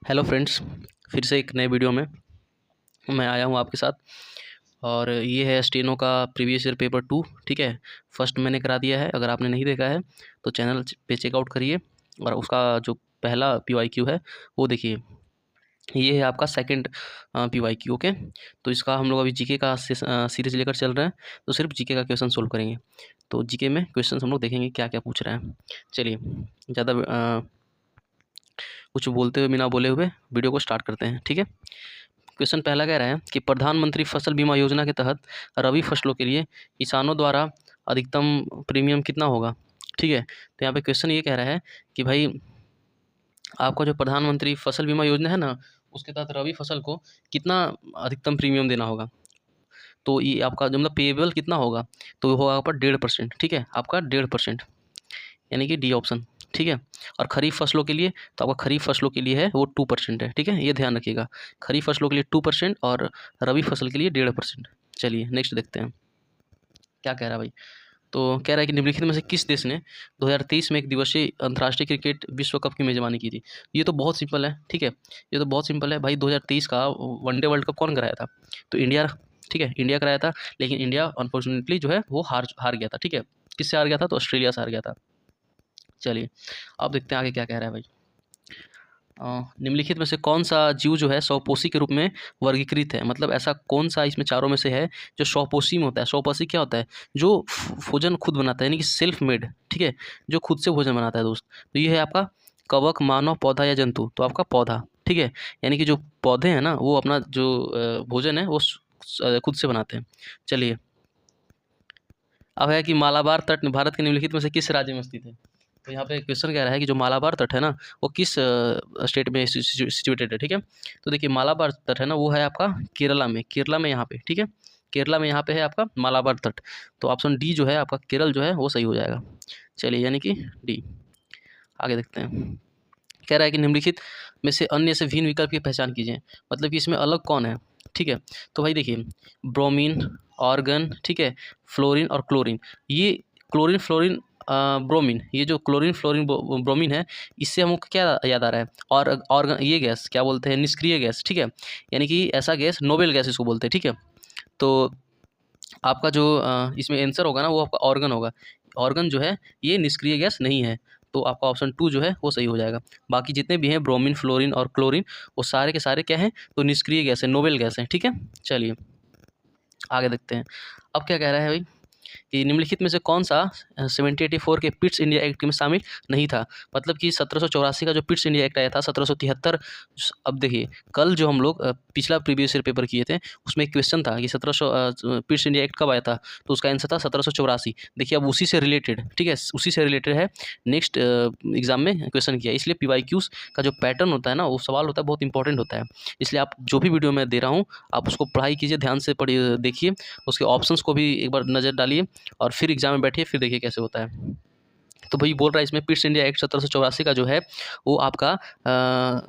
Hello friends, फिर से एक नए वीडियो में मैं आया हूँ आपके साथ। और ये है स्टेनो का प्रीवियस ईयर पेपर 2। ठीक है, फर्स्ट मैंने करा दिया है। अगर आपने नहीं देखा है तो चैनल पे चेकआउट करिए और उसका जो पहला पीवाईक्यू है वो देखिए। ये है आपका सेकंड पीवाईक्यू। ओके, तो इसका हम लोग अभी जीके का सीरीज लेकर चल रहे हैं, तो सिर्फ जीके का क्वेश्चन सोल्व करेंगे। तो जीके में क्वेश्चन हम लोग देखेंगे क्या क्या पूछ रहा है। चलिए, ज़्यादा कुछ बोलते हुए बिना बोले हुए वीडियो को स्टार्ट करते हैं। ठीक है, क्वेश्चन पहला कह रहा है कि प्रधानमंत्री फसल बीमा योजना के तहत रबी फसलों के लिए किसानों द्वारा अधिकतम प्रीमियम कितना होगा। ठीक है, तो यहाँ पे क्वेश्चन ये कह रहा है कि भाई आपका जो प्रधानमंत्री फसल बीमा योजना है ना, उसके तहत रबी फसल को कितना अधिकतम प्रीमियम देना होगा। तो ये आपका जो मतलब पेएबल कितना होगा, तो होगा आपका 1.5%। ठीक है, आपका 1.5%, यानी कि डी ऑप्शन। ठीक है, और खरीफ फसलों के लिए तो आपका खरीफ फसलों के लिए है वो 2% है। ठीक है, ये ध्यान रखिएगा, खरीफ फसलों के लिए 2% और रबी फसल के लिए 1.5%। चलिए नेक्स्ट देखते हैं क्या कह रहा है भाई। तो कह रहा है कि निम्नलिखित में से किस देश ने 2023 में एक दिवसीय अंतर्राष्ट्रीय क्रिकेट विश्व कप की मेजबानी की थी। ये तो बहुत सिंपल है। ठीक है, ये तो बहुत सिंपल है भाई। 2023 का वनडे वर्ल्ड कप कौन कराया था, तो इंडिया। ठीक है, इंडिया कराया था, लेकिन इंडिया अनफॉर्चुनेटली जो है वो हार गया था। ठीक है, किससे हार गया था, तो ऑस्ट्रेलिया से हार गया था। चलिए अब देखते हैं आगे क्या कह रहा है भाई। निम्नलिखित में से कौन सा जीव जो है स्वपोषी के रूप में वर्गीकृत है। मतलब ऐसा कौन सा इसमें चारों में से है जो स्वपोषी में होता है। स्वपोषी क्या होता है, जो भोजन खुद बनाता है, यानी कि सेल्फ मेड। ठीक है, जो खुद से भोजन बनाता है दोस्त। तो ये है आपका कवक, मानव, पौधा या जंतु। तो आपका पौधा। ठीक है, यानी कि जो पौधे हैं ना वो अपना जो भोजन है वो खुद से बनाते हैं। चलिए अब है कि मालाबार तट भारत के निम्नलिखित में से किस राज्य में स्थित है। तो यहाँ पे क्वेश्चन कह रहा है कि जो मालाबार तट है ना वो किस स्टेट में सिचुएटेड है। ठीक है, तो देखिए मालाबार तट है ना वो है आपका केरला में। केरला में यहाँ पे, ठीक है, केरला में यहाँ पे है आपका मालाबार तट। तो ऑप्शन डी जो है आपका केरल जो है वो सही हो जाएगा। चलिए यानी कि डी। आगे देखते हैं, कह रहा है कि निम्नलिखित में से अन्य से भिन्न विकल्प की पहचान कीजिए। मतलब कि इसमें अलग कौन है। ठीक है, तो भाई देखिए ब्रोमीन, ऑर्गन, ठीक है, फ्लोरीन और क्लोरीन। ये क्लोरीन, फ्लोरीन, ब्रोमीन, ये जो क्लोरीन, फ्लोरीन, ब्रोमीन है, इससे हमको क्या याद आ रहा है, और ऑर्गन, ये गैस क्या बोलते हैं, निष्क्रिय गैस। ठीक है, यानी कि ऐसा गैस नोबेल गैस इसको बोलते हैं। ठीक है, तो आपका जो इसमें आंसर होगा ना वो आपका ऑर्गन होगा। ऑर्गन जो है ये निष्क्रिय गैस नहीं है, तो आपका ऑप्शन 2 जो है वो सही हो जाएगा। बाकी जितने भी हैं ब्रोमीन, फ्लोरीन और क्लोरीन, वो सारे के सारे क्या हैं, तो निष्क्रिय गैस है, नोबेल गैस है। ठीक है, चलिए आगे देखते हैं। अब क्या कह रहा है भाई कि निम्नलिखित में से कौन सा 1784 के पिट्स इंडिया एक्ट में शामिल नहीं था। मतलब कि 1784 का जो पिट्स इंडिया एक्ट आया था 1773। अब देखिए कल जो हम लोग पिछला प्रीवियस ईयर पेपर किए थे उसमें एक क्वेश्चन था कि 1700 पिट्स इंडिया एक्ट कब आया था, तो उसका आंसर था 1784। देखिए अब उसी से रिलेटेड, ठीक है, उसी से रिलेटेड है, नेक्स्ट एग्जाम में क्वेश्चन किया। इसलिए पीवाईक्यूज का जो पैटर्न होता है ना, वो सवाल होता है बहुत इंपॉर्टेंट होता है। इसलिए आप जो भी वीडियो मैं दे रहा हूँ आप उसको पढ़ाई कीजिए, ध्यान से पढ़िए, देखिए उसके ऑप्शंस को भी एक बार नज़र डालिए और फिर एग्जाम में बैठिए, फिर देखिए कैसे होता है। तो भाई बोल रहा है इसमें पिट्स इंडिया एक्ट 1784 का जो है वो आपका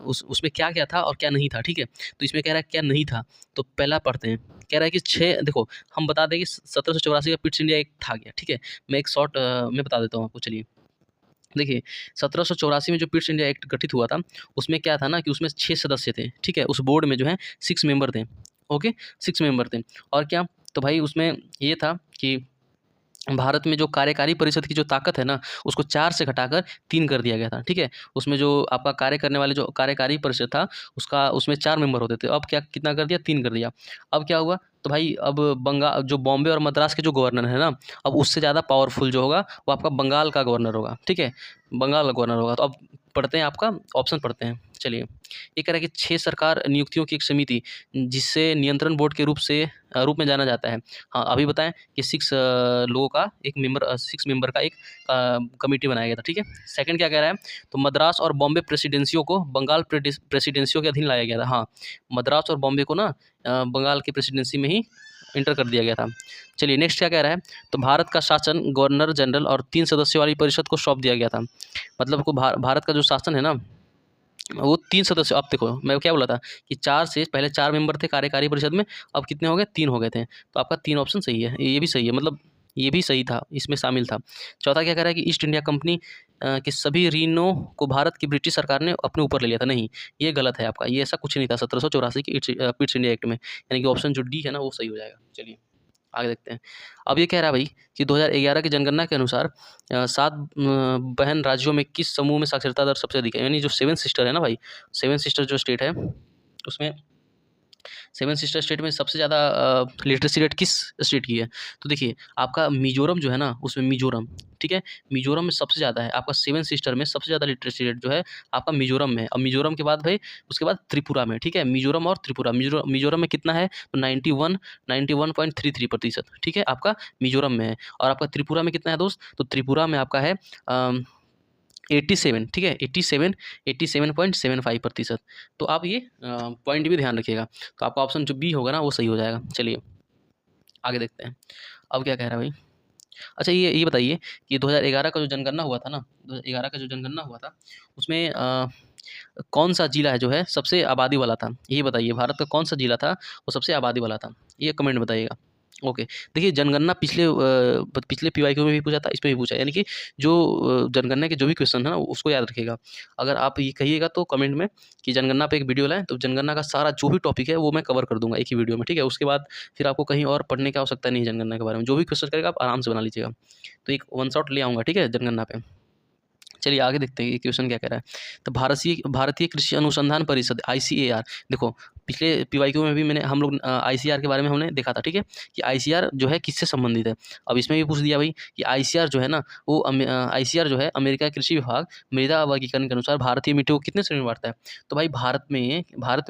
उसमें क्या क्या था और क्या नहीं था। ठीक है, तो इसमें कह रहा है क्या नहीं था, तो पहला पढ़ते हैं। कह रहा है कि 6, देखो हम बता दें कि 1784 का पिट्स इंडिया एक्ट था क्या। ठीक है, मैं एक शॉर्ट में बता देता हूँ आपको। चलिए देखिए 1784 में जो पिट्स इंडिया एक्ट गठित हुआ था उसमें क्या था ना कि उसमें 6 सदस्य थे। ठीक है, उस बोर्ड में जो है 6 मेंबर थे। ओके, 6 मेंबर थे। और क्या, तो भाई उसमें ये था कि भारत में जो कार्यकारी परिषद की जो ताकत है ना उसको 4 से घटाकर 3 कर दिया गया था। ठीक है, उसमें जो आपका कार्य करने वाले जो कार्यकारी परिषद था उसका, उसमें 4 मेंबर होते थे, अब क्या कितना कर दिया, 3 कर दिया। अब क्या हुआ, तो भाई अब बंगाल जो बॉम्बे और मद्रास के जो गवर्नर है ना, अब उससे ज़्यादा पावरफुल जो होगा वो आपका बंगाल का गवर्नर होगा। ठीक है, बंगाल का गवर्नर होगा। तो अब पढ़ते हैं आपका ऑप्शन पढ़ते हैं। चलिए ये कह रहा है कि 6 सरकार नियुक्तियों की एक समिति जिससे नियंत्रण बोर्ड के रूप में जाना जाता है। हाँ अभी बताएं कि 6 लोगों का एक मेंबर, 6 मेंबर का एक कमेटी बनाया गया था। ठीक है, सेकंड क्या कह रहा है, तो मद्रास और बॉम्बे प्रेसिडेंसियों को बंगाल प्रेसिडेंसियों के अधीन लाया गया था। हाँ, मद्रास और बॉम्बे को ना बंगाल की प्रेसिडेंसी में ही इंटर कर दिया गया था। चलिए नेक्स्ट क्या कह रहा है, तो भारत का शासन गवर्नर जनरल और 3 सदस्यों वाली परिषद को सौंप दिया गया था। मतलब को भारत का जो शासन है ना वो 3 सदस्य। अब देखो मैं क्या बोला था कि 4 से पहले 4 मेंबर थे कार्यकारी परिषद में, अब कितने हो गए, 3 हो गए थे। तो आपका 3 ऑप्शन सही है, ये भी सही है। मतलब ये भी सही था, इसमें शामिल था। चौथा क्या कह रहा है कि ईस्ट इंडिया कंपनी के सभी ऋणों को भारत की ब्रिटिश सरकार ने अपने ऊपर ले लिया था। नहीं, ये गलत है आपका, ये ऐसा कुछ नहीं था 1784 की ईस्ट इंडिया एक्ट में, यानी कि ऑप्शन जो डी है ना वो सही हो जाएगा। चलिए आगे देखते हैं। अब ये कह रहा है भाई कि 2011 की जनगणना के अनुसार 7 बहन राज्यों में किस समूह में साक्षरता दर सबसे अधिक है? यानी जो 7 सिस्टर है ना भाई, 7 सिस्टर जो स्टेट है उसमें 7 सिस्टर स्टेट में सबसे ज़्यादा लिटरेसी रेट किस स्टेट की है? तो देखिए आपका मिज़ोरम जो है ना, उसमें मिज़ोरम, ठीक है? मिज़ोरम में सबसे ज़्यादा है, आपका 7 सिस्टर में सबसे ज़्यादा लिटरेसी रेट जो है आपका मिज़ोरम में है। और मिज़ोरम के बाद भाई उसके बाद त्रिपुरा में, ठीक है? मिज़ोरम और त्रिपुरा, मिज़ोरम में कितना है? तो 91.33%, ठीक है? आपका मिज़ोरम में है। और आपका त्रिपुरा में कितना है दोस्त? तो त्रिपुरा में आपका है 87, ठीक है? 87.75%। तो आप ये पॉइंट भी ध्यान रखिएगा। तो आपका ऑप्शन जो बी होगा ना वो सही हो जाएगा। चलिए आगे देखते हैं। अब क्या कह रहा है भाई? अच्छा ये बताइए कि 2011 का जो जनगणना हुआ था ना, 2011 का जो जनगणना हुआ था उसमें कौन-सा जिला है जो है सबसे आबादी वाला था? ये बताइए भारत का कौन-सा जिला था वो सबसे आबादी वाला था? ये कमेंट में बताइएगा। ओके, देखिए जनगणना पिछले पीवाईक्यू में भी पूछा था, इसमें भी पूछा है, यानी कि जो जनगणना के जो भी क्वेश्चन है ना उसको याद रखिएगा। अगर आप ये कहिएगा तो कमेंट में कि जनगणना पे एक वीडियो लाएँ, तो जनगणना का सारा जो भी टॉपिक है वो मैं कवर कर दूँगा एक ही वीडियो में, ठीक है? उसके बाद फिर आपको कहीं और पढ़ने की आवश्यकता नहीं है जनगणना के बारे में। जो भी क्वेश्चन करेगा आप आराम से बना लीजिएगा। तो एक वन शॉट ले आऊँगा, ठीक है, जनगणना पे। चलिए आगे देखते हैं ये क्वेश्चन क्या कह रहा है। तो भारतीय कृषि अनुसंधान परिषद आईसीएआर, देखो पिछले पीवाईक्यू में भी मैंने हम लोग आईसीआर के बारे में हमने देखा था, ठीक है, कि आईसीआर जो है किससे संबंधित है। अब इसमें भी पूछ दिया भाई कि आईसीआर जो है ना वो आईसीआर जो है अमेरिका के कृषि विभाग मृदा वर्गीकरण के अनुसार भारतीय मिट्टी को कितने श्रेणी में बांटता है। तो भाई भारत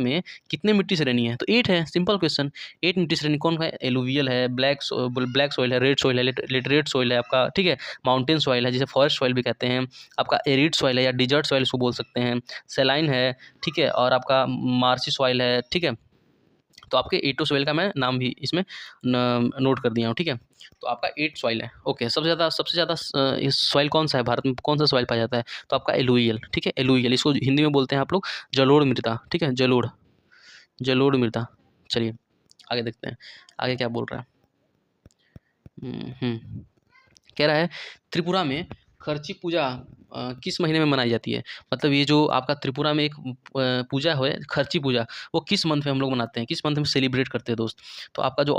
में कितने मिट्टी श्रेणी है? तो 8 है, सिंपल क्वेश्चन। 8 मिट्टी श्रेणी कौन है? एलुवियल है, ब्लैक सॉइल है, रेड सॉइल है, लेटरेट सॉइल है आपका, ठीक है, माउंटेन सॉइल है जिसे फॉरेस्ट सॉइल भी कहते हैं, आपका एरिड सॉइल है या डिजर्ट सॉइल इसको बोल सकते हैं, सैलाइन है, ठीक है, और आपका मार्शी सॉइल है, ठीक है। तो आपके 8 सॉइल का मैं नाम भी इसमें नोट कर दिया हूँ, ठीक है। तो आपका 8 सॉइल है। ओके, सबसे ज़्यादा इस सॉइल कौन सा है भारत में, कौन सा सॉइल पाया जाता है? तो आपका एलुवियल, ठीक है, एलुवियल, इसको हिंदी में बोलते हैं आप लोग जलोढ़ मृदा, ठीक है, जलोढ़ मृदा। चलिए आगे देखते हैं आगे क्या बोल रहा है। कह रहा है त्रिपुरा में खर्ची पूजा किस महीने में मनाई जाती है? मतलब ये जो आपका त्रिपुरा में एक पूजा है खर्ची पूजा, वो किस मंथ में हम लोग मनाते हैं, किस मंथ में सेलिब्रेट करते हैं दोस्त? तो आपका जो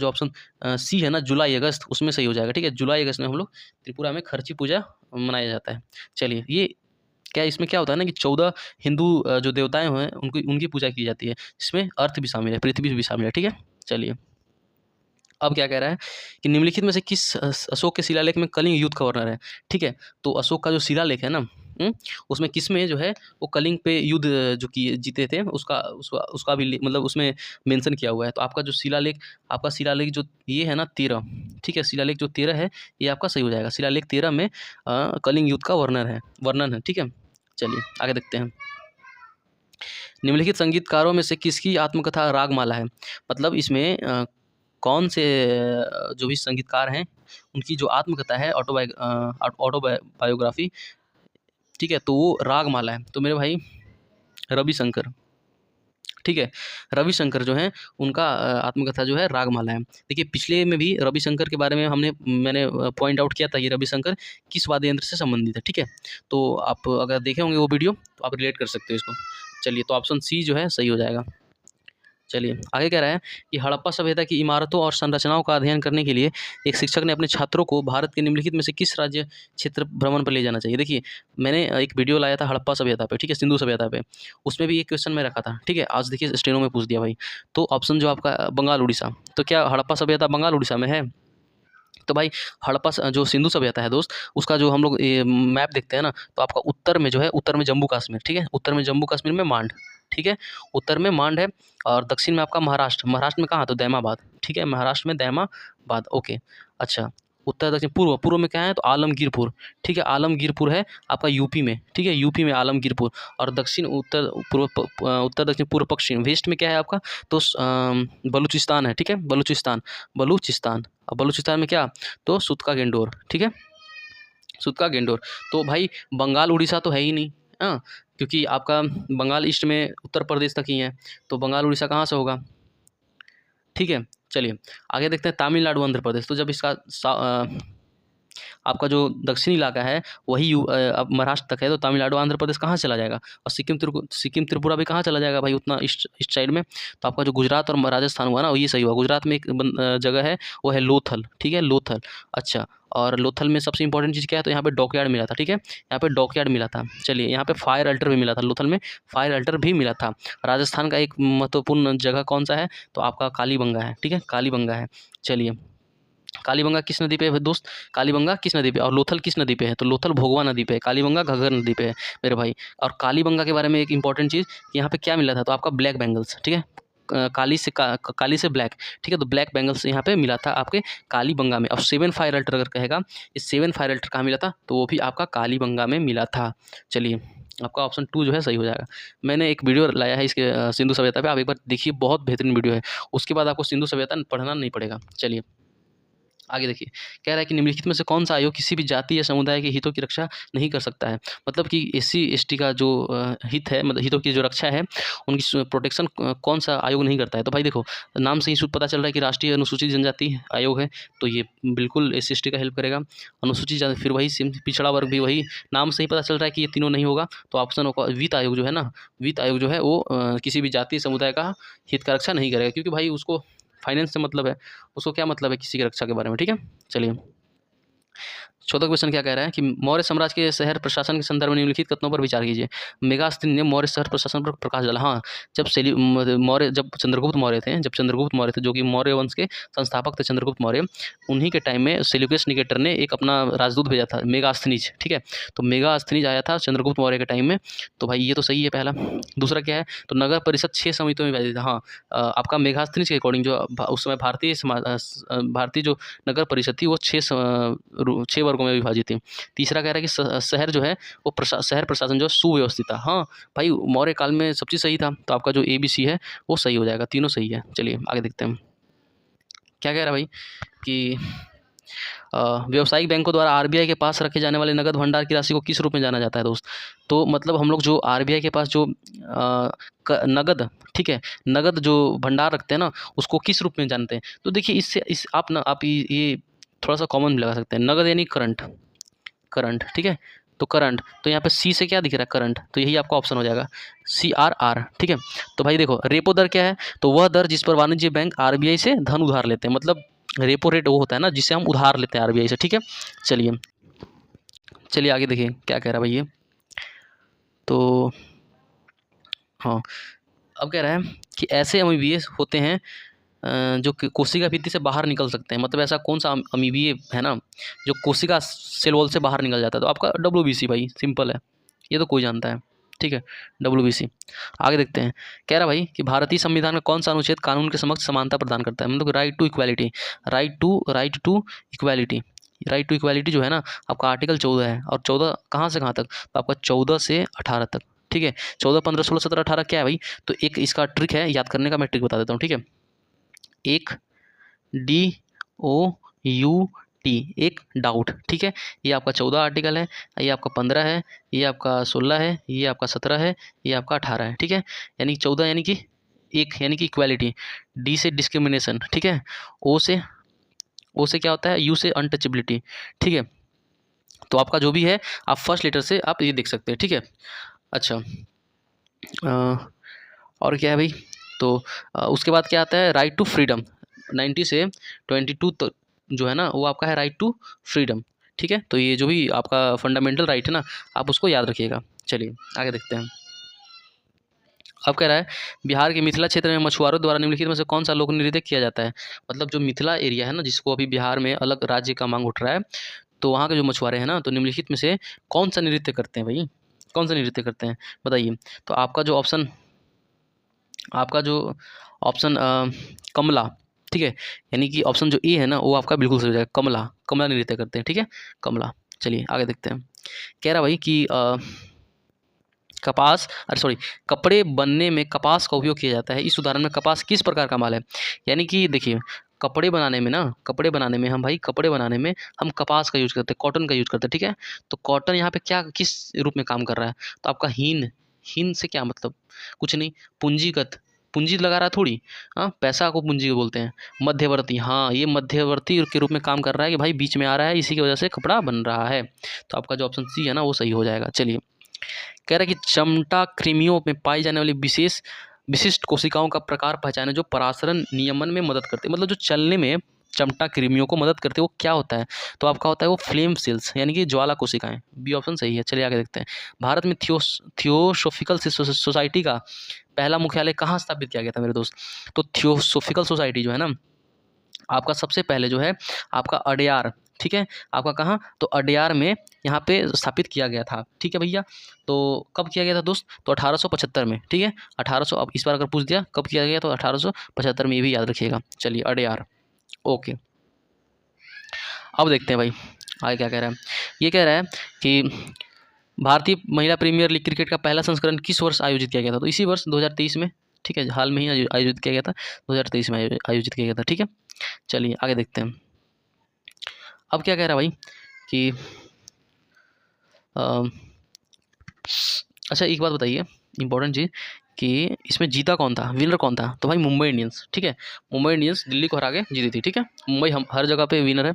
ऑप्शन सी है ना, जुलाई अगस्त, उसमें सही हो जाएगा, ठीक है। जुलाई अगस्त में हम लोग त्रिपुरा में खर्ची पूजा मनाया जाता है। चलिए ये क्या इसमें क्या होता है ना कि 14 हिंदू जो देवताएं हैं उनकी पूजा की जाती है, जिसमें अर्थ भी शामिल है, पृथ्वी भी शामिल है, ठीक है। चलिए अब क्या कह रहा है कि निम्नलिखित में से किस अशोक के शिलालेख में कलिंग युद्ध का वर्णन है? ठीक है, तो अशोक का जो शिलालेख है ना, उसमें किसमें जो है वो कलिंग पे युद्ध जो किए जीते थे उसका उसका उसका भी मतलब उसमें मेंशन किया हुआ है। तो आपका शिलालेख जो ये है ना 13, ठीक है, शिलालेख जो 13 है ये आपका सही हो जाएगा। शिलालेख 13 में कलिंग युद्ध का वर्णन है, ठीक है। चलिए आगे देखते हैं। निम्नलिखित संगीतकारों में से किसकी आत्मकथा रागमाला है? मतलब इसमें कौन से जो भी संगीतकार हैं उनकी जो आत्मकथा है ऑटोबायोग्राफी, ठीक है, तो वो रागमाला है। तो मेरे भाई रविशंकर, ठीक है, रविशंकर जो हैं उनका आत्मकथा जो है रागमाला है। देखिए पिछले में भी रविशंकर के बारे में मैंने पॉइंट आउट किया था कि रविशंकर किस वाद्य यंत्र से संबंधित है, ठीक है। तो आप अगर देखे होंगे वो वीडियो तो आप रिलेट कर सकते हो इसको। चलिए तो ऑप्शन सी जो है सही हो जाएगा। चलिए आगे कह रहा है कि हड़प्पा सभ्यता की इमारतों और संरचनाओं का अध्ययन करने के लिए एक शिक्षक ने अपने छात्रों को भारत के निम्नलिखित में से किस राज्य क्षेत्र भ्रमण पर ले जाना चाहिए? देखिए मैंने एक वीडियो लाया था हड़प्पा सभ्यता पे, ठीक है, सिंधु सभ्यता पे, उसमें भी एक क्वेश्चन मैं रखा था, ठीक है। आज देखिए स्टेनो में पूछ दिया भाई। तो ऑप्शन जो आपका बंगाल उड़ीसा, तो क्या हड़प्पा सभ्यता बंगाल उड़ीसा में है? तो भाई जो सिंधु सभ्यता है दोस्त, उसका जो हम लोग ये मैप देखते हैं ना, तो आपका उत्तर में जो है, उत्तर में जम्मू कश्मीर, ठीक है, उत्तर में जम्मू कश्मीर में मांड, ठीक है, उत्तर में मांड है, और दक्षिण में आपका महाराष्ट्र में कहाँ? तो दैमाबाद, ठीक है, महाराष्ट्र में दैमाबाद। ओके, अच्छा, उत्तर दक्षिण पूर्व में क्या है? तो आलमगीरपुर, ठीक है, आलमगीरपुर है आपका यूपी में, ठीक है, यूपी में आलमगीरपुर। और दक्षिण उत्तर दक्षिण पूर्व पश्चिम वेस्ट में क्या है आपका? तो बलूचिस्तान है, ठीक है, बलूचिस्तान। और बलूचिस्तान में क्या? तो सुतका गेंडोर, ठीक है, सुतका गेंडोर। तो भाई बंगाल उड़ीसा तो है ही नहीं, हाँ, क्योंकि आपका बंगाल ईस्ट में उत्तर प्रदेश तक ही है, तो बंगाल उड़ीसा कहाँ से होगा? ठीक है, चलिए आगे देखते हैं तमिलनाडु आंध्र प्रदेश। तो जब इसका आपका जो दक्षिणी इलाका है वही अब महाराष्ट्र तक है, तो तमिलनाडु आंध्र प्रदेश कहाँ चला जाएगा, और सिक्किम त्रिपुरा भी कहाँ चला जाएगा भाई, उतना इस साइड में। तो आपका जो गुजरात और राजस्थान हुआ ना, ये सही हुआ। गुजरात में एक जगह है वो है लोथल, ठीक है, लोथल। अच्छा, और लोथल में सबसे इंपॉर्टेंट चीज़ क्या है, तो यहाँ पे डॉकयार्ड मिला था, ठीक है, यहाँ पे डॉकयार्ड मिला था। चलिए यहाँ पे फायर अल्टर भी मिला था, लोथल में फायर अल्टर भी मिला था। राजस्थान का एक महत्वपूर्ण जगह कौन सा है, तो आपका कालीबंगा है, ठीक है, कालीबंगा है। चलिए कालीबंगा किस नदी पे है दोस्त, कालीबंगा किस नदी पे, और लोथल किस नदी पे है, तो लोथल भोगवा नदी पे है, कालीबंगा घग्गर नदी पे है मेरे भाई। और कालीबंगा के बारे में एक इंपॉर्टेंट चीज़, यहाँ पे क्या मिला था, तो आपका ब्लैक बैंगल्स, ठीक है, काली से ब्लैक, ठीक है, तो ब्लैक बैंगल्स यहाँ पे मिला था आपके कालीबंगा में। अब 7 फायर अल्टर अगर कहेगा, इस 7 फायर अल्टर कहाँ मिला था, तो वो भी आपका कालीबंगा में मिला था। चलिए आपका ऑप्शन 2 जो है सही हो जाएगा। मैंने एक वीडियो लाया है इसके सिंधु सभ्यता पे, आप एक बार देखिए, बहुत बेहतरीन वीडियो है। उसके बाद आपको सिंधु सभ्यता पढ़ना नहीं पड़ेगा। चलिए आगे देखिए, कह रहा है कि निम्नलिखित में से कौन सा आयोग किसी भी जाति या समुदाय के हितों की रक्षा नहीं कर सकता है। मतलब कि एससी एसटी का जो हित है, मतलब हितों की जो रक्षा है, उनकी प्रोटेक्शन कौन सा आयोग नहीं करता है। तो भाई देखो, नाम से ही पता चल रहा है कि राष्ट्रीय अनुसूचित जनजाति आयोग है, तो ये बिल्कुल एससी एसटी का हेल्प करेगा। अनुसूचित जाति फिर वही पिछड़ा वर्ग भी वही, नाम से ही पता चल रहा है कि ये तीनों नहीं होगा, तो ऑप्शन होगा वित्त आयोग जो है ना, वित्त आयोग जो है वो किसी भी जाति समुदाय का हित का रक्षा नहीं करेगा, क्योंकि भाई उसको फाइनेंस से मतलब है, उसको क्या मतलब है किसी की रक्षा के बारे में, ठीक है। चलिए 14 क्वेश्चन क्या कह रहा है कि मौर्य साम्राज्य के शहर प्रशासन के संदर्भ में निम्नलिखित कथनों पर विचार कीजिए। मेगास्थनीज ने मौर्य शहर प्रशासन पर प्रकाश डाला। हाँ, जब चंद्रगुप्त मौर्य थे, जो कि मौर्य वंश के संस्थापक थे, चंद्रगुप्त मौर्य, उन्हीं के टाइम में सेल्यूकस निकेटर ने एक अपना राजदूत भेजा था, मेगास्थनीज, ठीक है। तो मेगास्थनीज आया था चंद्रगुप्त मौर्य के टाइम में। तो भाई ये तो सही है पहला। दूसरा क्या है, तो नगर परिषद 6 समितियों में विभाजित था। हाँ, आपका मेगास्थनीज के अकॉर्डिंग जो उस समय भारतीय जो नगर परिषद थी वो 6 वर्गों में विभाजित थी। तीसरा कह रहा है कि शहर जो है वो शहर प्रशासन जो सुव्यवस्थित था। हाँ भाई, मौर्य काल में सब चीज़ सही था, तो आपका जो ABC है वो सही हो जाएगा, तीनों सही है। चलिए आगे देखते हैं क्या कह रहा है भाई कि व्यावसायिक बैंकों द्वारा RBI के पास रखे जाने वाले नगद भंडार की राशि को किस रूप में जाना जाता है दोस्त। तो मतलब हम लोग जो RBI के पास जो नगद, ठीक है, नगद जो भंडार रखते हैं ना, उसको किस रूप में जानते हैं। तो देखिए इससे आप ये थोड़ा सा कॉमन लगा सकते हैं। नगद यानी करंट, ठीक है, तो करंट, तो यहाँ पे C से क्या दिख रहा है, करंट, तो यही आपका ऑप्शन हो जाएगा CRR, ठीक है। तो भाई देखो, रेपो दर क्या है, तो वह दर जिस पर वाणिज्य बैंक RBI से धन उधार लेते हैं। मतलब रेपो रेट वो होता है ना जिससे हम उधार लेते हैं RBI से, ठीक है। चलिए आगे देखिए क्या कह रहा है भाई ये। तो हाँ, अब कह रहा है कि ऐसे अमीबिए होते हैं जो कोशिका भित्ति से बाहर निकल सकते हैं। मतलब ऐसा कौन सा अमीबिए है ना जो कोशिका सेल वॉल से बाहर निकल जाता है, तो आपका WBC भाई, सिंपल है, ये तो कोई जानता है, ठीक है, WBC। आगे देखते हैं, कह रहा भाई कि भारतीय संविधान का कौन सा अनुच्छेद कानून के समक्ष समानता प्रदान करता है। मतलब right to equality, right to equality जो है ना, आपका आर्टिकल 14 है, और 14 कहाँ से कहाँ तक, तो आपका 14 से 18 तक, ठीक है। 14, 15, 16, 17, 18 क्या है भाई, तो एक इसका ट्रिक है याद करने का, मैं ट्रिक बता देता हूँ, ठीक है। एक DOUT, एक डाउट, ठीक है। ये आपका 14 आर्टिकल है, ये आपका 15 है, ये आपका 16 है, ये आपका 17 है, ये आपका 18 है, ठीक है। यानी 14 यानी कि एक, यानी कि इक्वालिटी, D से डिस्क्रिमिनेशन, ठीक है, O से क्या होता है, U से अनटचेबिलिटी, ठीक है। तो आपका जो भी है आप फर्स्ट लेटर से आप ये देख सकते हैं, ठीक है। अच्छा, और क्या है भाई, तो उसके बाद क्या आता है, राइट टू फ्रीडम, 90 से 22 तक जो है ना वो आपका है राइट टू फ्रीडम, ठीक है। तो ये जो भी आपका फंडामेंटल राइट है ना, आप उसको याद रखिएगा। चलिए आगे देखते हैं। अब कह रहा है बिहार के मिथिला क्षेत्र में मछुआरों द्वारा निम्नलिखित में से कौन सा लोक नृत्य किया जाता है। मतलब जो मिथिला एरिया है ना, जिसको अभी बिहार में अलग राज्य का मांग उठ रहा है, तो वहाँ के जो मछुआरे हैं ना, तो निम्नलिखित में से कौन सा नृत्य करते हैं भाई, कौन सा नृत्य करते हैं बताइए। तो आपका जो ऑप्शन कमला, ठीक है, यानी कि ऑप्शन जो ए है ना वो आपका बिल्कुल सही हो जाएगा, कमला नृत्य करते हैं, ठीक है, कमला। चलिए आगे देखते हैं। कह रहा भाई कि कपड़े बनने में कपास का उपयोग किया जाता है। इस उदाहरण में कपास किस प्रकार का माल है। यानी कि देखिए, कपड़े बनाने में हम कपास का यूज़ करते हैं, कॉटन का यूज़ करते हैं, ठीक है। तो कॉटन यहाँ पे क्या किस रूप में काम कर रहा है, तो आपका हीन से क्या मतलब, कुछ नहीं, पूंजीगत, पूंजी लगा रहा है थोड़ी। हाँ, पैसा को पूंजी को बोलते हैं। मध्यवर्ती, हाँ ये मध्यवर्ती के रूप में काम कर रहा है कि भाई बीच में आ रहा है, इसी की वजह से कपड़ा बन रहा है। तो आपका जो ऑप्शन सी है ना वो सही हो जाएगा। चलिए, कह रहा है कि चमटा कृमियों में पाई जाने वाली विशिष्ट कोशिकाओं का प्रकार पहचाने जो परासरण नियमन में मदद करते हैं, मतलब जो चलने में चमटा कृमियों को मदद करते हैं वो क्या होता है? तो आपका होता है वो फ्लेम सेल्स, यानी कि ज्वाला कोशिकाएं। बी ऑप्शन सही है। चलिए आगे देखते हैं। भारत में थियोसोफिकल सोसाइटी का पहला मुख्यालय कहाँ स्थापित किया गया था मेरे दोस्त? तो थियोसोफिकल सोसाइटी जो है ना, आपका सबसे पहले जो है आपका अडयार, ठीक है, आपका कहाँ? तो अडयार में यहाँ पे स्थापित किया गया था। ठीक है भैया, तो कब किया गया था दोस्त? तो 1875 में। ठीक है, 1800, अब इस बार अगर पूछ दिया कब किया गया तो 1875 में, ये भी याद रखिएगा। चलिए, अडयार। ओके, अब देखते हैं भाई आगे क्या कह रहा है। ये कह रहा है कि भारतीय महिला प्रीमियर लीग क्रिकेट का पहला संस्करण किस वर्ष आयोजित किया गया था? तो इसी वर्ष 2023 में। ठीक है, हाल में ही आयोजित किया गया था, 2023 में आयोजित किया गया था। ठीक है, चलिए आगे देखते हैं। अब क्या कह रहा है भाई कि अ, अच्छा एक बात बताइए, इंपॉर्टेंट चीज़, कि इसमें जीता कौन था, विनर कौन था? तो भाई मुंबई इंडियंस। ठीक है, मुंबई इंडियंस दिल्ली को हरा के जीती थी। ठीक है, मुंबई हम हर जगह पे विनर है।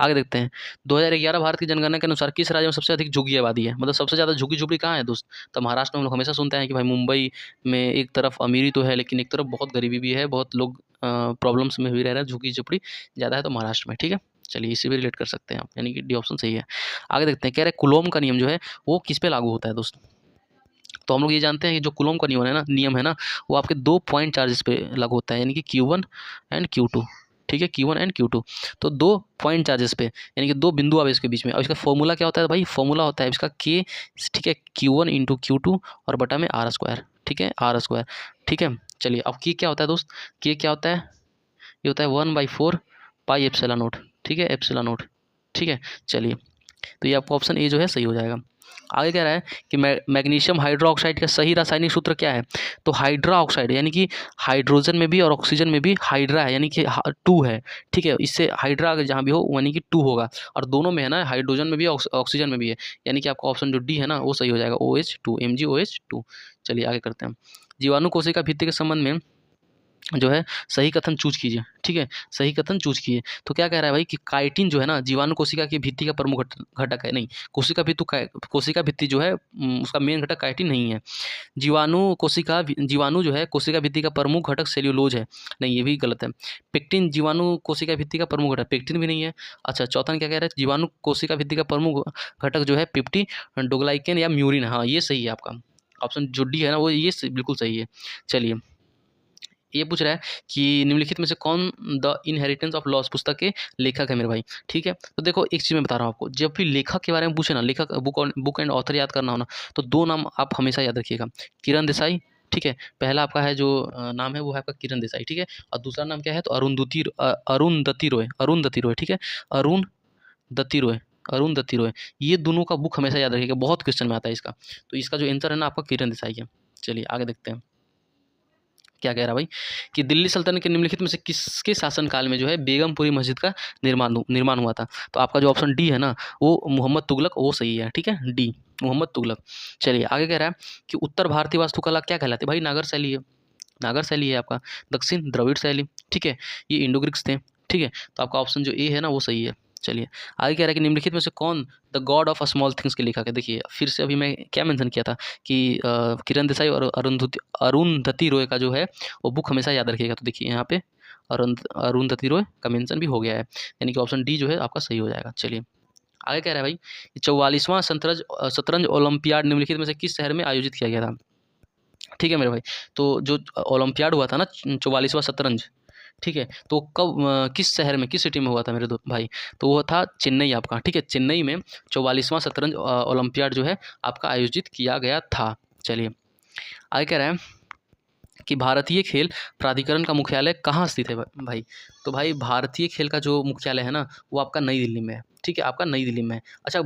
आगे देखते हैं। 2011 भारत की जनगणना के अनुसार किस राज्य में सबसे अधिक झुग्गी आबादी है? मतलब सबसे ज़्यादा झुग्गी झुपड़ी कहाँ है दोस्त? तो महाराष्ट्र में हम लोग हमेशा सुनते हैं कि भाई मुंबई में एक तरफ अमीरी तो है, लेकिन एक तरफ बहुत गरीबी भी है, बहुत लोग प्रॉब्लम्स में भी रह रहे हैं, झुग्गी झुपड़ी ज़्यादा है तो महाराष्ट्र में। ठीक है, चलिए इसी भी रिलेट कर सकते हैं आप, यानी कि डी ऑप्शन सही है। आगे देखते हैं। कह रहे कुलोम का नियम जो है वो किस पे लागू होता है दोस्त? तो हम लोग ये जानते हैं कि जो कुलोम का नियम है ना, वो आपके 2 पॉइंट चार्जेस पे लागू होता है, यानी कि Q1 एंड Q2। ठीक है, Q1 एंड Q2, तो 2 पॉइंट चार्जेस पे, यानी कि 2 बिंदु आवेश के बीच में। और इसका फॉर्मूला क्या होता है भाई? फॉर्मूला होता है इसका K, ठीक है, Q1 इंटू Q2 और बटा में R स्क्वायर। ठीक है, R स्क्वायर। ठीक है, चलिए अब K क्या होता है दोस्त? K क्या होता है? ये होता है 1/4 पाई एप्सिलॉन नॉट। ठीक है, एप्सिलॉन नॉट। ठीक है, चलिए, तो ये आपका ऑप्शन ए जो है सही हो जाएगा। आगे कह रहा है कि मैग्नीशियम हाइड्रोक्साइड का सही रासायनिक सूत्र क्या है? तो हाइड्रा ऑक्साइड, यानी कि हाइड्रोजन में भी और ऑक्सीजन में भी हाइड्रा है, यानी कि 2 है। ठीक है, इससे हाइड्रा अगर जहाँ भी हो यानी कि 2 होगा, और दोनों में है ना, हाइड्रोजन में भी ऑक्सीजन में भी है, यानी कि आपका ऑप्शन जो डी है ना वो सही हो जाएगा, OH2, MgOH2। चलिए आगे करते हैं। जीवाणु कोशिका भित्ति के संबंध में जो है सही कथन चूज कीजिए। ठीक है, सही कथन चूज कीजिए। तो क्या कह रहा है भाई कि काइटिन जो है ना जीवाणु कोशिका की भित्ति का प्रमुख घटक है। नहीं, कोशिका भित्ति जो है उसका मेन घटक काइटिन नहीं है। जीवाणु जो है कोशिका भित्ति का प्रमुख घटक सेल्यूलोज है। नहीं, ये भी गलत है। पेक्टिन जीवाणु कोशिका भित्ति का प्रमुख घटक, पेक्टिन भी नहीं है। अच्छा, चौथा क्या कह रहा है? जीवाणु कोशिका भित्ति का प्रमुख घटक जो है पेप्टी डोग्लाइकेन या म्यूरिन। हाँ, ये सही है आपका ऑप्शन जो डी है ना वो, ये बिल्कुल सही है। चलिए, ये पूछ रहा है कि निम्नलिखित में से कौन द इनहेरिटेंस ऑफ लॉस पुस्तक के लेखक है मेरे भाई? ठीक है, तो देखो एक चीज़ मैं बता रहा हूँ आपको, जब भी लेखक के बारे में पूछे ना, लेखक बुक एंड ऑथर याद करना हो ना, तो 2 नाम आप हमेशा याद रखिएगा। किरण देसाई, ठीक है, पहला आपका है जो नाम है वो है आपका किरण देसाई। ठीक है, और दूसरा नाम क्या है? तो अरुंधति रॉय, अरुंधति रॉय। ठीक है, अरुंधति रॉय, अरुंधति रॉय। ये दोनों का बुक हमेशा याद रखिएगा, बहुत क्वेश्चन में आता है इसका। तो इसका जो आंसर है ना आपका किरण देसाई है। चलिए आगे देखते हैं। क्या कह रहा भाई कि दिल्ली सल्तनत के निम्नलिखित में से किसके शासनकाल में जो है बेगमपुरी मस्जिद का निर्माण हुआ था? तो आपका जो ऑप्शन डी है ना वो मोहम्मद तुगलक, वो सही है। ठीक है, डी मोहम्मद तुगलक। चलिए आगे कह रहा है कि उत्तर भारतीय वास्तुकला क्या कहलाती है भाई? नागर शैली है, नागर शैली है आपका। दक्षिण द्रविड़ शैली, ठीक है, ये इंडो ग्रीक्स थे। ठीक है, तो आपका ऑप्शन जो ए है ना वो सही है। चलिए आगे कह रहा है कि निम्नलिखित में से कौन the God of small things के लेखक है? देखिए फिर से अभी मैं क्या मेंशन किया था कि किरण देसाई और अरुंधति रॉय का जो है वो बुक हमेशा याद रखिएगा। तो देखिए यहाँ पे अरुंधति रॉय का मेंशन भी हो गया है, यानी कि ऑप्शन डी जो है आपका सही हो जाएगा। चलिए आगे कह रहा है भाई 44वां शतरंज ओलंपियाड निम्नलिखित में से किस शहर में आयोजित किया गया था? ठीक है मेरे भाई, तो जो ओलंपियाड हुआ था ना 44वां शतरंज, ठीक है, तो कब किस शहर में, किस सिटी में हुआ था मेरे भाई? तो वो था चेन्नई आपका। ठीक है, चेन्नई में 44वां शतरंज ओलंपियाड जो है आपका आयोजित किया गया था। चलिए आगे कह रहे हैं कि भारतीय खेल प्राधिकरण का मुख्यालय कहाँ स्थित है भाई? तो भाई भारतीय खेल का जो मुख्यालय है ना वो आपका नई दिल्ली में है। ठीक है, आपका नई दिल्ली में है। अच्छा,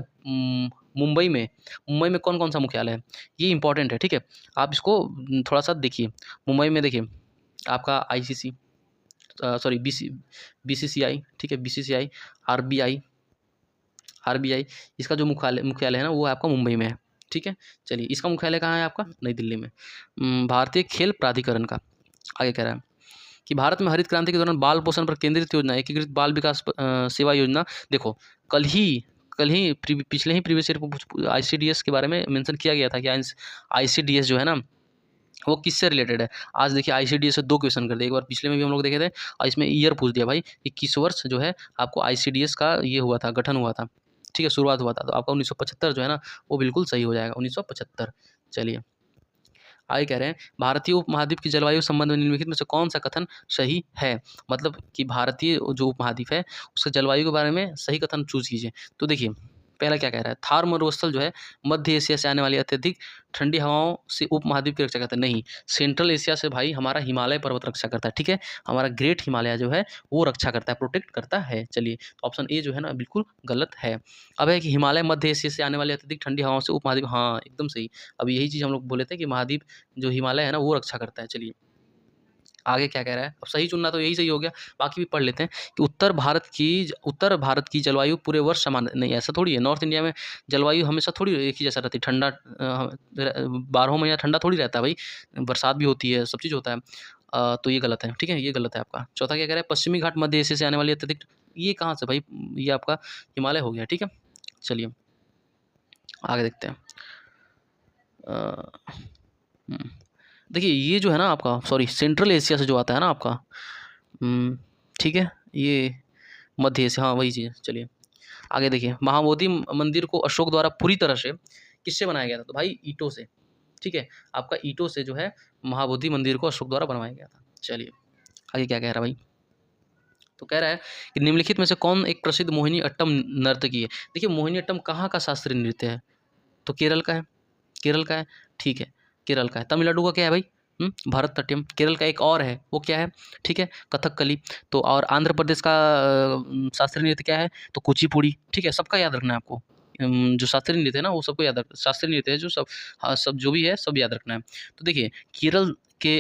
मुंबई में कौन कौन सा मुख्यालय है? ये इंपॉर्टेंट है। ठीक है, आप इसको थोड़ा सा देखिए। मुंबई में देखिए आपका ICC, सॉरी BCCI, ठीक है, BCCI, RBI, इसका जो मुख्यालय है ना वो आपका मुंबई में है। ठीक है, चलिए इसका मुख्यालय कहाँ है आपका? नई दिल्ली में। भारतीय खेल प्राधिकरण का आगे कह रहा है कि भारत में हरित क्रांति के दौरान बाल पोषण पर केंद्रित योजना, एकीकृत बाल विकास सेवा योजना, देखो कल ही पिछले ही प्रीवियस ईयर आईसीडीएस के बारे में मेंशन किया गया था कि आईसीडीएस जो है ना वो किससे रिलेटेड है। आज देखिए आईसीडीएस से 2 क्वेश्चन कर दिए, एक बार पिछले में भी हम लोग देखे थे और इसमें ईयर पूछ दिया भाई कि किस वर्ष जो है आपको आईसीडीएस का ये हुआ था, गठन हुआ था, ठीक है, शुरुआत हुआ था। तो आपका 1975 जो है ना वो बिल्कुल सही हो जाएगा, 1975। चलिए आगे कह रहे हैं भारतीय उपमहाद्वीप की जलवायु संबंध में निम्नलिखित में से कौन सा कथन सही है। मतलब कि भारतीय जो उपमहाद्वीप है उसके जलवायु के बारे में सही कथन चूज कीजिए। तो देखिए पहला क्या कह रहा है, थार मरुस्थल जो है मध्य एशिया से आने वाली अत्यधिक ठंडी हवाओं से उपमहाद्वीप की रक्षा करता है। नहीं, सेंट्रल एशिया से भाई हमारा हिमालय पर्वत रक्षा करता है, ठीक है, हमारा ग्रेट हिमालय जो है वो रक्षा करता है, प्रोटेक्ट करता है। चलिए तो ऑप्शन ए जो है ना बिल्कुल गलत है। अब है कि हिमालय मध्य एशिया से आने वाली अत्यधिक ठंडी हवाओं से उपमहाद्वीप, हाँ एकदम सही। अब यही चीज़ हम लोग बोले थे कि महाद्वीप जो हिमालय है ना वो रक्षा करता है। चलिए आगे क्या कह रहा है, अब सही चुनना तो यही सही हो गया, बाकी भी पढ़ लेते हैं कि उत्तर भारत की जलवायु पूरे वर्ष समान नहीं, ऐसा थोड़ी है। नॉर्थ इंडिया में जलवायु हमेशा थोड़ी एक ही जैसा रहती है, ठंडा 12 महीना ठंडा थोड़ी रहता है भाई, बरसात भी होती है, सब चीज़ होता है। तो ये गलत है, ठीक है, ये गलत है आपका। चौथा क्या कह रहा है, पश्चिमी घाट मध्य एशिया से आने वाली अत्यधिक, ये कहाँ से भाई, ये आपका हिमालय हो गया, ठीक है। चलिए आगे देखते हैं। हम्म, देखिए ये जो है ना आपका, सॉरी, सेंट्रल एशिया से जो आता है ना आपका, ठीक है, ये मध्य एशिया, हाँ वही चीज़। चलिए आगे देखिए, महाबोधि मंदिर को अशोक द्वारा पूरी तरह से किससे बनाया गया था, तो भाई ईंटों से, ठीक है, आपका ईंटों से जो है महाबोधि मंदिर को अशोक द्वारा बनवाया गया था। चलिए आगे क्या कह रहा है भाई, तो कह रहा है कि निम्नलिखित में से कौन एक प्रसिद्ध मोहिनी अट्टम नर्तकी है। देखिए मोहिनी अट्टम कहाँ का शास्त्रीय नृत्य है, तो केरल का है, केरल का है, ठीक है, केरल का है। तमिलनाडु का क्या है भाई, भरतनाट्यम। केरल का एक और है, वो क्या है, ठीक है, कथकली। तो और आंध्र प्रदेश का शास्त्रीय नृत्य क्या है, तो कुचिपुड़ी, ठीक है, सबका याद रखना है आपको। जो शास्त्रीय नृत्य है ना वो सबको याद रख, शास्त्रीय नृत्य है जो सब, हाँ सब जो भी है सब याद रखना है। तो देखिए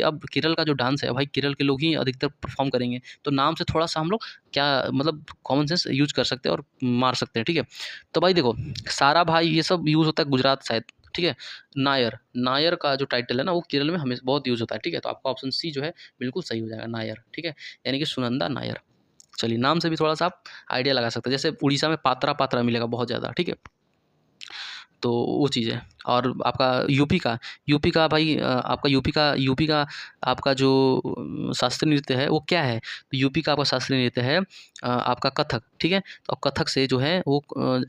अब केरल का जो डांस है भाई, केरल के लोग ही अधिकतर परफॉर्म करेंगे, तो नाम से थोड़ा सा हम लोग क्या मतलब कॉमन सेंस यूज कर सकते हैं और मार सकते हैं, ठीक है। तो भाई देखो सारा भाई ये सब यूज़ होता है गुजरात शायद, ठीक है। नायर, नायर का जो टाइटल है ना वो केरल में हमेशा बहुत यूज़ होता है, ठीक है। तो आपका ऑप्शन सी जो है बिल्कुल सही हो जाएगा, नायर, ठीक है, यानी कि सुनंदा नायर। चलिए नाम से भी थोड़ा सा आप आइडिया लगा सकते हैं, जैसे उड़ीसा में पात्रा पात्रा मिलेगा बहुत ज़्यादा, ठीक है, तो वो चीज़ है। और आपका यूपी का भाई आपका यूपी का आपका जो शास्त्रीय नृत्य है वो क्या है, तो यूपी का आपका शास्त्रीय नृत्य है आपका कथक, ठीक है। तो कथक से जो है वो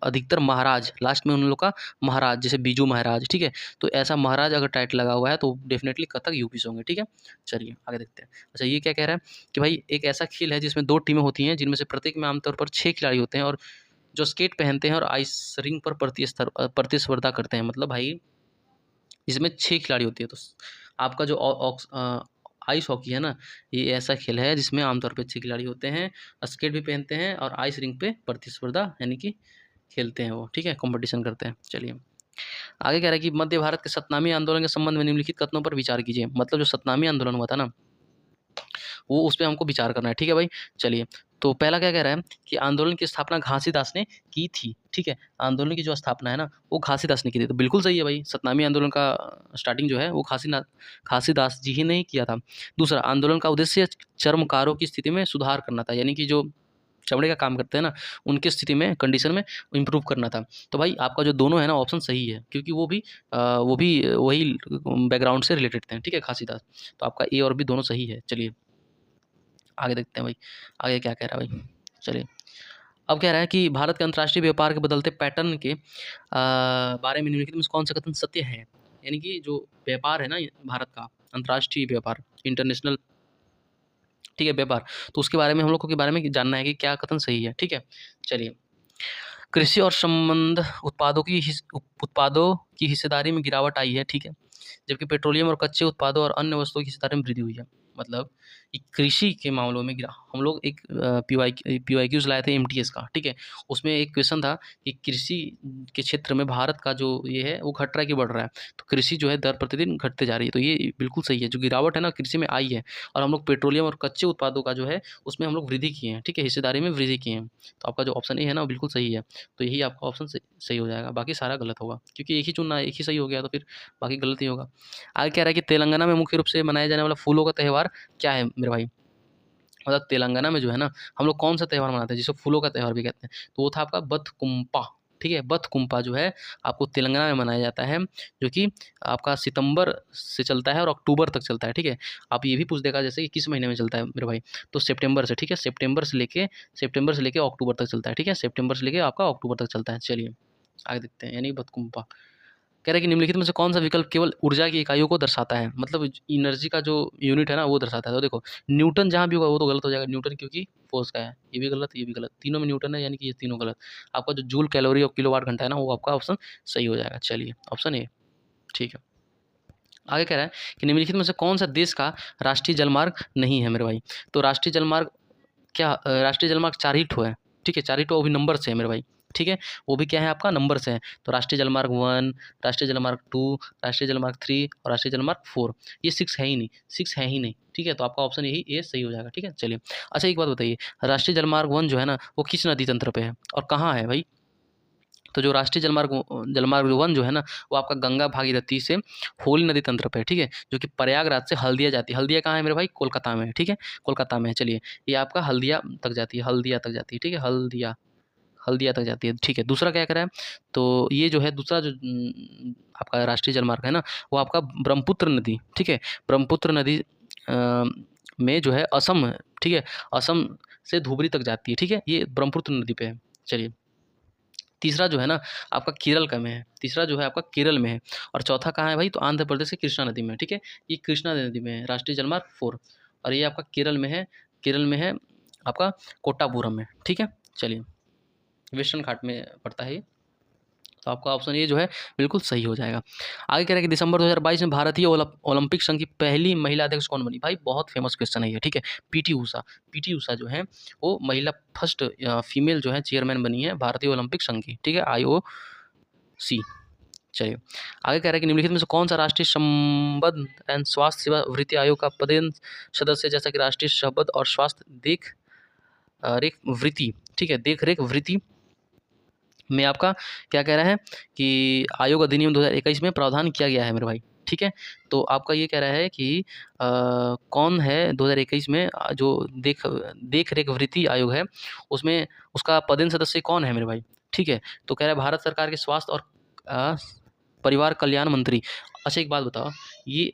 अधिकतर महाराज, लास्ट में उन लोग का महाराज, जैसे बीजू महाराज, ठीक है, तो ऐसा महाराज अगर टाइटल लगा हुआ है तो डेफिनेटली कथक यूपी से होंगे, ठीक है। चलिए आगे देखते हैं। अच्छा ये क्या कह रहा है कि भाई एक ऐसा खेल है जिसमें 2 टीमें होती हैं, जिनमें से प्रत्येक में आमतौर पर 6 खिलाड़ी होते हैं और जो स्केट पहनते हैं और आइस रिंग पर प्रतिस्पर्धा करते हैं। मतलब भाई इसमें 6 खिलाड़ी होती है। तो आपका जो आइस हॉकी है ना, ये ऐसा खेल है जिसमें आमतौर पे 6 खिलाड़ी होते हैं, स्केट भी पहनते हैं और आइस रिंग पे प्रतिस्पर्धा यानी कि खेलते हैं वो, ठीक है, कॉम्पिटिशन करते हैं। चलिए आगे कह रहा है कि मध्य भारत के सतनामी आंदोलन के संबंध में निम्नलिखित कथनों पर विचार कीजिए। मतलब जो सतनामी आंदोलन हुआ था ना वो उस पे हमको विचार करना है, ठीक है भाई। चलिए तो पहला क्या कह रहा है कि आंदोलन की स्थापना घासीदास ने की थी, ठीक है, आंदोलन की जो स्थापना है ना वो घासीदास ने की थी, तो बिल्कुल सही है भाई, सतनामी आंदोलन का स्टार्टिंग जो है वो घासीदास जी ही ने किया था। दूसरा, आंदोलन का उद्देश्य चर्मकारों की स्थिति में सुधार करना था, यानी कि जो चमड़े का काम करते हैं ना उनकी स्थिति में, कंडीशन में इम्प्रूव करना था। तो भाई आपका जो दोनों है ना ऑप्शन सही है, क्योंकि वो भी वही बैकग्राउंड से रिलेटेड थे, ठीक है, घासीदास। तो आपका ए और बी दोनों सही है। चलिए आगे देखते हैं भाई, आगे क्या कह रहा है भाई। चलिए अब कह रहा है कि भारत के अंतर्राष्ट्रीय व्यापार के बदलते पैटर्न के बारे में निम्नलिखित में से कौन सा कथन सत्य है। यानी कि जो व्यापार है ना भारत का, अंतर्राष्ट्रीय व्यापार, इंटरनेशनल, ठीक है, व्यापार, तो उसके बारे में हम लोग को के बारे में जानना है कि क्या कथन सही है, ठीक है। चलिए कृषि और संबंध उत्पादों की हिस्सेदारी में गिरावट आई है, ठीक है, जबकि पेट्रोलियम और कच्चे उत्पादों और अन्य वस्तुओं की हिस्सेदारी में वृद्धि हुई है। मतलब कि कृषि के मामलों में गिरा, हम लोग एक पीवाईक्यूज लाए थे एमटीएस का, ठीक है, उसमें एक क्वेश्चन था कि कृषि के क्षेत्र में भारत का जो ये है वो घट रहा है कि बढ़ रहा है, तो कृषि जो है दर प्रतिदिन घटते जा रही है, तो ये बिल्कुल सही है, जो गिरावट है ना कृषि में आई है, और हम लोग पेट्रोलियम और कच्चे उत्पादों का जो है उसमें हम लोग वृद्धि किए हैं, ठीक है, हिस्सेदारी में वृद्धि किए हैं। तो आपका जो ऑप्शन ए है ना वो बिल्कुल सही है, तो यही आपका ऑप्शन सही हो जाएगा, बाकी सारा गलत होगा, क्योंकि एक ही चुनना है, एक ही सही हो गया तो फिर बाकी गलत ही होगा। आगे कह रहा है कि तेलंगाना में मुख्य रूप से मनाया जाने वाला फूलों का त्यौहार त्यौहार क्या है मेरे भाई? मतलब तेलंगाना में जो है ना, हम लोग कौन सा त्यौहार मनाते हैं जिसे फूलों का त्यौहार भी कहते हैं, तो वो था आपका बथकुम्पा। ठीक है, बथकुम्पा जो है आपको तेलंगाना में मनाया जाता है, जो कि आपका सितंबर से चलता है और अक्टूबर तक चलता है। ठीक है, आप ये भी पूछ देगा जैसे कि किस महीने में चलता है मेरे भाई, तो सितंबर से। ठीक है, सितंबर से लेके अक्टूबर तक चलता है। ठीक है, सितंबर से लेके आपका अक्टूबर तक चलता है। चलिए आगे देखते हैं, यानी बथकुम्पा कह रहा है कि निम्नलिखित में से कौन सा विकल्प केवल ऊर्जा की इकाइयों को दर्शाता है, मतलब एनर्जी का जो यूनिट है ना वो दर्शाता है। तो देखो न्यूटन जहाँ भी होगा वो तो गलत हो जाएगा, न्यूटन क्योंकि फोर्स का है, ये भी गलत, ये भी गलत, तीनों में न्यूटन है यानी कि ये तीनों गलत। आपका जो जूल कैलोरी और किलोवाट घंटा है ना वो आपका ऑप्शन सही हो जाएगा। चलिए ऑप्शन ए ठीक है। आगे कह रहा है कि निम्नलिखित में से कौन सा देश का राष्ट्रीय जलमार्ग नहीं है मेरे भाई, तो राष्ट्रीय जलमार्ग क्या राष्ट्रीय जलमार्ग 4 ही ठो है। ठीक है, 4 ही ठो, वो भी नंबर से है मेरे भाई। ठीक है, वो भी क्या है आपका नंबर से है, तो राष्ट्रीय जलमार्ग 1, राष्ट्रीय जलमार्ग 2, राष्ट्रीय जलमार्ग 3 और राष्ट्रीय जलमार्ग 4। ये 6 है ही नहीं, 6 है ही नहीं। ठीक है, तो आपका ऑप्शन यही ए सही हो जाएगा। ठीक है, चलिए अच्छा एक बात बताइए, राष्ट्रीय जलमार्ग 1 जो है ना वो किस नदी तंत्र पे है और कहाँ है भाई? तो जो राष्ट्रीय जलमार्ग 1 जो है ना वो आपका गंगा भागीरथी से होली नदी तंत्र पे है। ठीक है, जो कि प्रयागराज से हल्दिया जाती है। हल्दिया कहाँ है मेरे भाई? कोलकाता में है। ठीक है, कोलकाता में है। चलिए ये आपका हल्दिया तक जाती है, हल्दिया तक जाती है। ठीक है, हल्दिया हल्दिया तक जाती है। ठीक है, दूसरा क्या करा है, तो ये जो है दूसरा जो आपका राष्ट्रीय जलमार्ग है ना वो आपका ब्रह्मपुत्र नदी। ठीक है, ब्रह्मपुत्र नदी में जो है असम, ठीक है, असम से धुबरी तक जाती है। ठीक है, ये ब्रह्मपुत्र नदी पे है। चलिए तीसरा जो है ना आपका केरल का में है, तीसरा जो है आपका केरल में है, और चौथा कहाँ है भाई? तो आंध्र प्रदेश के कृष्णा नदी में। ठीक है, ये कृष्णा नदी में है राष्ट्रीय जलमार्ग 4, और ये आपका केरल में है, केरल में है आपका कोट्टापुरम में। ठीक है, चलिए वेस्टर्न घाट में पड़ता है ये, तो आपका ऑप्शन ये जो है बिल्कुल सही हो जाएगा। आगे कह रहा है कि दिसंबर 2022 में भारतीय ओलंपिक संघ की पहली महिला अध्यक्ष कौन बनी? भाई बहुत फेमस क्वेश्चन है ये। ठीक है, पीटी ऊषा। पीटी ऊषा जो है वो महिला फर्स्ट फीमेल जो है चेयरमैन बनी है भारतीय ओलंपिक संघ की। ठीक है, IOC। चलिए आगे कह रहा है कि निम्नलिखित में से कौन सा राष्ट्रीय संबद्ध एंड स्वास्थ्य सेवा वृत्ति आयोग का पदेन सदस्य, जैसा कि राष्ट्रीय संबद्ध और स्वास्थ्य देख रेख वृत्ति, ठीक है, देख रेख वृत्ति में आपका क्या कह रहा है कि आयोग अधिनियम 2021 में प्रावधान किया गया है मेरे भाई। ठीक है, तो आपका ये कह रहा है कि कौन है 2021 में जो देख रेख वृत्ति आयोग है उसमें उसका पदेन सदस्य कौन है मेरे भाई? ठीक है, तो कह रहा है भारत सरकार के स्वास्थ्य और अ, परिवार कल्याण मंत्री। अच्छा एक बात बताओ, ये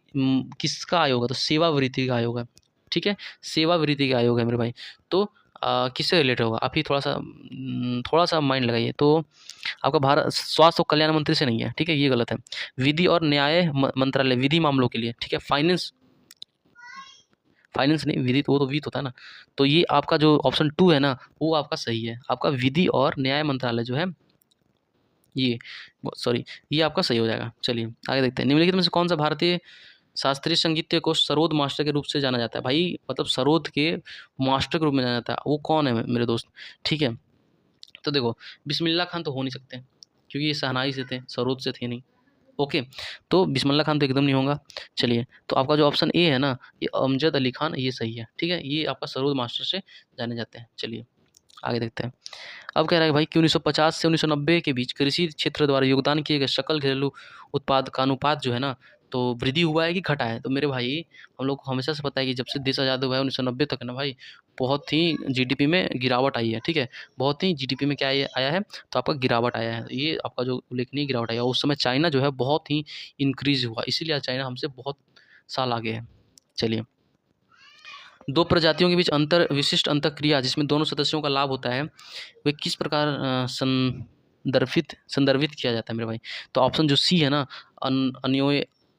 किसका आयोग है? तो सेवावृत्ति का आयोग है। ठीक है, सेवावृत्ति का आयोग है मेरे भाई। तो किससे रिलेटेड होगा? आप ही थोड़ा सा माइंड लगाइए। तो आपका भारत स्वास्थ्य और कल्याण मंत्री से नहीं है। ठीक है, ये गलत है। विधि और न्याय मंत्रालय, विधि मामलों के लिए। ठीक है, फाइनेंस, फाइनेंस नहीं, विधि तो वो तो वित्त होता है ना। तो ये आपका जो ऑप्शन 2 है ना वो आपका सही है। आपका विधि और न्याय मंत्रालय जो है ये, सॉरी, ये आपका सही हो जाएगा। चलिए आगे देखते हैं, निम्नलिखित में से कौन सा भारतीय शास्त्रीय संगीत को सरोद मास्टर के रूप से जाना जाता है? भाई मतलब सरोद के मास्टर के रूप में जाना जाता है, वो कौन है मेरे दोस्त? ठीक है, तो देखो बिस्मिल्लाह खान तो हो नहीं सकते क्योंकि ये शहनाई से थे, सरोद से थे नहीं। ओके, तो बिस्मिल्लाह खान तो एकदम नहीं होगा। चलिए तो आपका जो ऑप्शन ए है ना ये अमजद अली खान, ये सही है। ठीक है, ये आपका सरोद मास्टर से जाने जाते हैं। चलिए आगे देखते हैं। अब कह रहा है भाई कि 1950 से 1990 के बीच कृषि क्षेत्र द्वारा योगदान किए गए सकल घरेलू उत्पाद का अनुपात जो है ना तो वृद्धि हुआ है कि घटा है? तो मेरे भाई हम लोग को हमेशा से पता है कि जब से देश आज़ाद हुआ है 1990 तक ना भाई बहुत ही जीडीपी में गिरावट आई है। ठीक है, बहुत ही जीडीपी में क्या आया है, तो आपका गिरावट आया है। ये आपका जो उल्लेखनीय गिरावट आया, उस समय चाइना जो है बहुत ही इंक्रीज हुआ, इसीलिए आज चाइना हमसे बहुत साल आगे है। चलिए दो प्रजातियों के बीच विशिष्ट अंतःक्रिया जिसमें दोनों सदस्यों का लाभ होता है वे किस प्रकार संदर्भित किया जाता है मेरे भाई? तो ऑप्शन जो सी है ना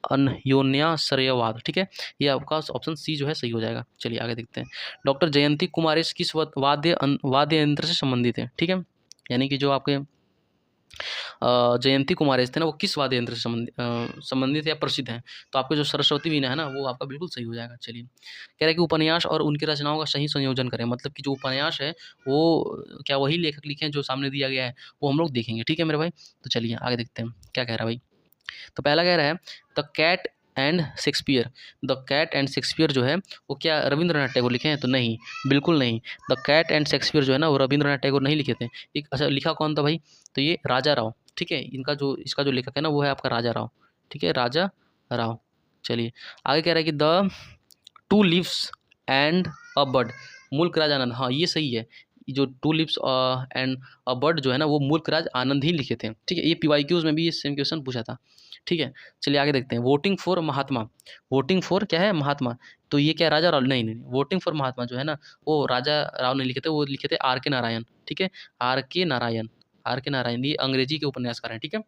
अन्योन्याश्रयवाद। ठीक है, ये आपका ऑप्शन सी जो है सही हो जाएगा। चलिए आगे देखते हैं। डॉक्टर जयंती कुमारेश किस वाद्य यंत्र से संबंधित है? ठीक है, यानी कि जो आपके जयंती कुमारेश थे ना वो किस वाद्य यंत्र से संबंधित या प्रसिद्ध हैं? तो आपके जो सरस्वती वीणा है ना वो आपका बिल्कुल सही हो जाएगा। चलिए कह रहे हैं कि उपन्यास और उनकी रचनाओं का सही संयोजन करें, मतलब कि जो उपन्यास है वो क्या वही लेखक लिखे हैं जो सामने दिया गया है, वो हम लोग देखेंगे। ठीक है मेरे भाई, तो चलिए आगे देखते हैं क्या कह रहा है भाई। तो पहला कह रहा है the cat and Shakespeare. The cat and Shakespeare जो है वो क्या रविंद्रनाथ टैगोर लिखे हैं? तो नहीं, बिल्कुल नहीं। द कैट एंड शेक्सपियर जो है ना वो रविंद्रनाथ टैगोर नहीं लिखे थे। एक अच्छा लिखा कौन था भाई? तो ये राजा राव। ठीक है, इसका जो लेखक है ना वो है आपका राजा राव। ठीक है, राजा राव। चलिए आगे कह रहा है कि the two lives and a bird, Mulk Raj Anand, हाँ ये सही है। जो two lives and a bird जो है ना वो मुल्क राज आनंद ही लिखे थे, ठीक है। ये PYQs में भी ये सेम क्वेश्चन पूछा था, ठीक है। चलिए आगे देखते हैं। Voting for Mahatma, voting for क्या है, महात्मा, तो ये क्या राजा राव, नहीं नहीं, वोटिंग फॉर महात्मा जो है ना वो राजा राव ने लिखे थे, वो लिखे थे R K नारायण, ठीक है। R K Narayan, R K Narayan, ये अंग्रेजी के उपन्यासकार हैं, ठीक है।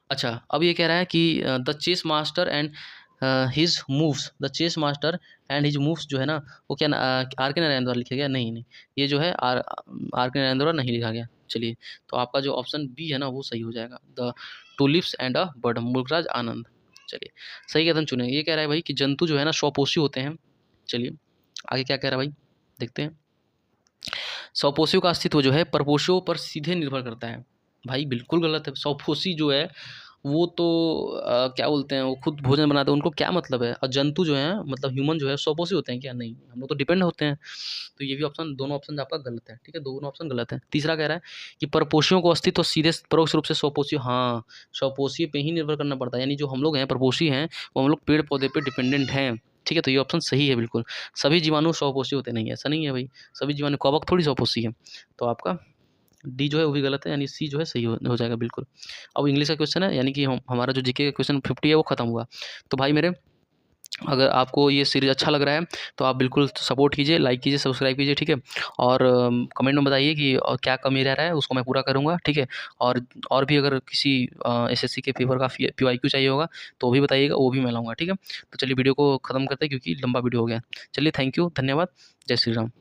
अच्छा, अब ये कह रहा है कि the chess master and his moves, the chess master and his moves जो है ना वो क्या R K नारायण द्वारा लिखा गया, नहीं नहीं, ये जो है R K नारायण द्वारा नहीं लिखा गया। चलिए, तो आपका जो ऑप्शन बी है ना वो सही हो जाएगा, the tulips and a bird, Mulk Raj Anand. चलिए, सही कथन चुने। ये कह रहा है भाई कि जंतु जो है ना स्वपोषी होते हैं। चलिए आगे क्या कह रहा है भाई, देखते हैं। स्वपोषियों का अस्तित्व जो है परपोषियों पर सीधे निर्भर करता है। भाई बिल्कुल गलत है। स्वपोषी जो है वो तो क्या बोलते हैं, वो खुद भोजन बनाते हैं, उनको क्या मतलब है। और जंतु जो है मतलब ह्यूमन जो है स्वपोषी होते हैं क्या, नहीं, हम लोग तो डिपेंड होते हैं। तो ये भी ऑप्शन, दोनों ऑप्शन आपका गलत है, ठीक है, दोनों ऑप्शन गलत है। तीसरा कह रहा है कि परपोषियों को अस्तित्व सीधे परोक्ष रूप से स्वपोषी, हाँ स्वपोषी पे ही निर्भर करना पड़ता है, यानी जो हम लोग हैं परपोषी हैं वो हम लोग पेड़ पौधे पे डिपेंडेंट हैं, ठीक है। तो ये ऑप्शन सही है बिल्कुल। सभी जीवाणु स्वपोषी होते नहीं है, ऐसा नहीं है भाई, सभी जीवाणु, कवक थोड़ी स्वपोषी है। तो आपका डी जो है वो भी गलत है, यानी सी जो है सही हो जाएगा बिल्कुल। अब इंग्लिश का क्वेश्चन है, यानी कि हमारा जो जीके का क्वेश्चन 50 है वो खत्म हुआ। तो भाई मेरे, अगर आपको ये सीरीज़ अच्छा लग रहा है तो आप बिल्कुल सपोर्ट कीजिए, लाइक कीजिए, सब्सक्राइब कीजिए, ठीक है। और कमेंट में बताइए कि और क्या कमी रह रहा है, उसको मैं पूरा करूँगा, ठीक है। और भी अगर किसी SSC के पेपर का PYQ चाहिए होगा तो वो भी बताइएगा, वो भी मैं लाऊँगा, ठीक है। तो चलिए वीडियो को ख़त्म करते हैं क्योंकि लंबा वीडियो हो गया। चलिए, थैंक यू, धन्यवाद, जय श्री राम।